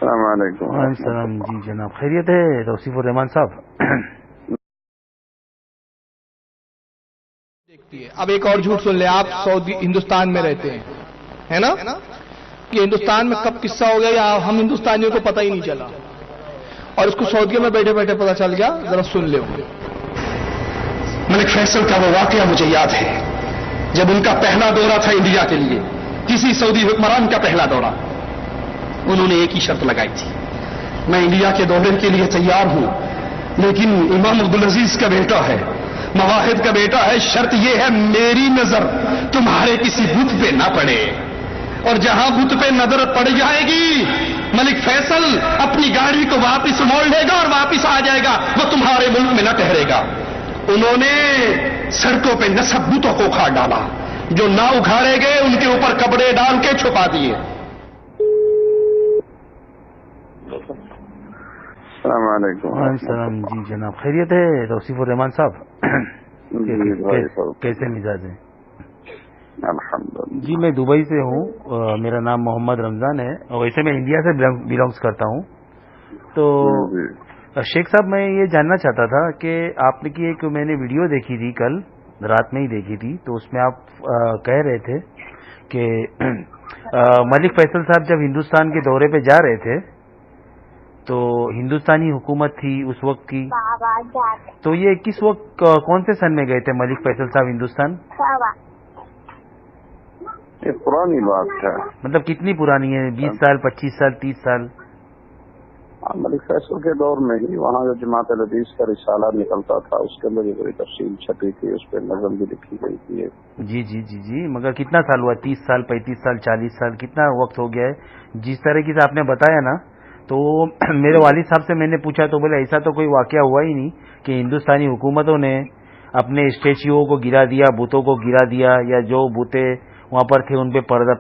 السلام علیکم۔ وعلیکم السلام۔ جی جناب، خیریت ہے توصیف الرحمان صاحب؟ اب ایک اور جھوٹ سن لیں آپ، ہندوستان میں رہتے ہیں ہے نا، کہ ہندوستان میں کب قصہ ہو گیا یا ہم ہندوستانیوں کو پتہ ہی نہیں چلا، اور اس کو سعودیہ میں بیٹھے بیٹھے پتہ چل گیا، ذرا سن لیں۔ ملک فیصل کا وہ واقعہ مجھے یاد ہے جب ان کا پہلا دورہ تھا انڈیا کے لیے، کسی سعودی حکمران کا پہلا دورہ، انہوں نے ایک ہی شرط لگائی تھی، میں انڈیا کے دورے کے لیے تیار ہوں لیکن امام عبدالعزیز کا بیٹا ہے، مواحد کا بیٹا ہے، شرط یہ ہے میری نظر تمہارے کسی بت پہ نہ پڑے، اور جہاں بت پہ نظر پڑ جائے گی ملک فیصل اپنی گاڑی کو واپس موڑ لے گا اور واپس آ جائے گا، وہ تمہارے ملک میں نہ ٹھہرے گا۔ انہوں نے سڑکوں پہ نصب بتوں کو اکھاڑ ڈالا، جو نہ اکھاڑے گئے ان کے اوپر کپڑے ڈال کے چھپا دیے۔ السلام علیکم۔ وعلیکم السلام۔ جی جناب، خیریت ہے توصیف الرحمان صاحب؟ کیسے مزاج ہیں؟ الحمدللہ۔ جی میں دبئی سے ہوں، میرا نام محمد رمضان ہے، اور ویسے میں انڈیا سے بلانگس کرتا ہوں۔ تو شیخ صاحب میں یہ جاننا چاہتا تھا کہ آپ نے کی ایک میں نے ویڈیو دیکھی تھی، کل رات میں ہی دیکھی تھی، تو اس میں آپ کہہ رہے تھے کہ ملک فیصل صاحب جب ہندوستان کے دورے پہ جا رہے تھے تو ہندوستانی حکومت تھی اس وقت کی، تو یہ کس وقت کون سے سن میں گئے تھے ملک فیصل صاحب ہندوستان؟ یہ پرانی بات ہے، مطلب کتنی پرانی ہے؟ 20 سال، 25 سال، 30 سال؟ ملک فیصل کے دور میں ہی وہاں جو جماعت الحدیث کا رسالہ نکلتا تھا اس کے اندر یہ بڑی تفصیل چھپی تھی، اس پہ نظم بھی لکھی گئی تھی۔ جی جی جی جی، مگر کتنا سال ہوا؟ 30 سال، 35 سال، 40 سال، کتنا وقت ہو گیا ہے؟ جس طرح سے آپ نے بتایا نا، تو میرے والد صاحب سے میں نے پوچھا تو بولے ایسا تو کوئی واقعہ ہوا ہی نہیں کہ ہندوستانی حکومتوں نے اپنے اسٹیچیوں کو گرا دیا، بتوں کو گرا دیا، یا جو بوتے وہاں پر تھے ان پہ پردہ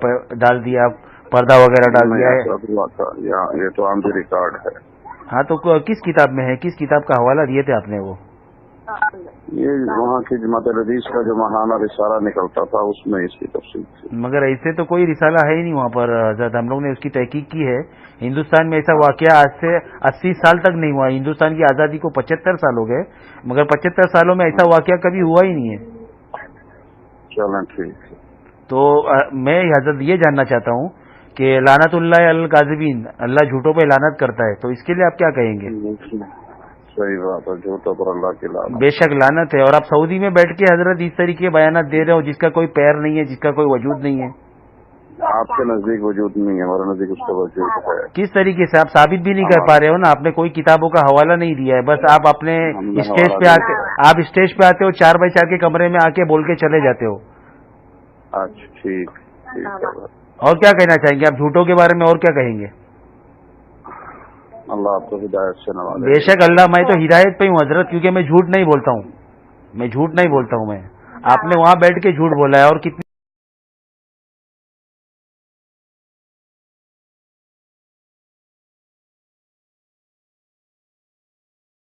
ڈال دیا، پردہ وغیرہ ڈال دیا ہے۔ یہ تو آن دی ریکارڈ ہے۔ ہاں تو کس کتاب میں ہے؟ کس کتاب کا حوالہ دیے تھے آپ نے؟ وہ یہ وہاں کی جماعت الحدیث کا جو ماہانہ رسالہ نکلتا تھا اس میں اس کی تفصیل تھی۔ مگر ایسے تو کوئی رسالہ ہے ہی نہیں وہاں پر حضرت، ہم لوگ نے اس کی تحقیق کی ہے۔ ہندوستان میں ایسا واقعہ آج سے 80 سال تک نہیں ہوا، ہندوستان کی آزادی کو 75 سال ہو گئے، مگر 75 سالوں میں ایسا واقعہ کبھی ہوا ہی نہیں ہے۔ چلیں ٹھیک ہے۔ تو میں حضرت یہ جاننا چاہتا ہوں کہ لعنت اللہ علی الکاذبین، اللہ جھوٹوں پہ لعنت کرتا ہے، تو اس کے لیے آپ کیا کہیں گے؟ صحیح بات ہے، جھوٹوں پر اللہ کی لعنت بے شک لعنت ہے۔ اور آپ سعودی میں بیٹھ کے حضرت اس طریقے کے بیانات دے رہے ہو جس کا کوئی پیر نہیں ہے، جس کا کوئی وجود نہیں ہے۔ آپ کے نزدیک وجود نہیں ہے، ہمارے نزدیک اس کا وجود ہے۔ کس طریقے سے؟ آپ ثابت بھی نہیں کر پا رہے ہو نا، آپ نے کوئی کتابوں کا حوالہ نہیں دیا ہے، بس آپ اپنے اسٹیج پہ آتے، آپ اسٹیج پہ آتے ہو 4 بائی 4 کے کمرے میں آ کے بول کے چلے جاتے ہو۔ اچھا ٹھیک ہے۔ اور کیا کہنا چاہیں گے آپ جھوٹوں کے بارے میں؟ اور کیا کہیں گے؟ اللہ آپ کو ہدایت سے نوازے۔ بے شک اللہ، میں تو ہدایت پہ ہوں حضرت، کیونکہ میں جھوٹ نہیں بولتا ہوں، میں جھوٹ نہیں بولتا ہوں۔ میں آپ نے وہاں بیٹھ کے جھوٹ بولا ہے، اور کتنی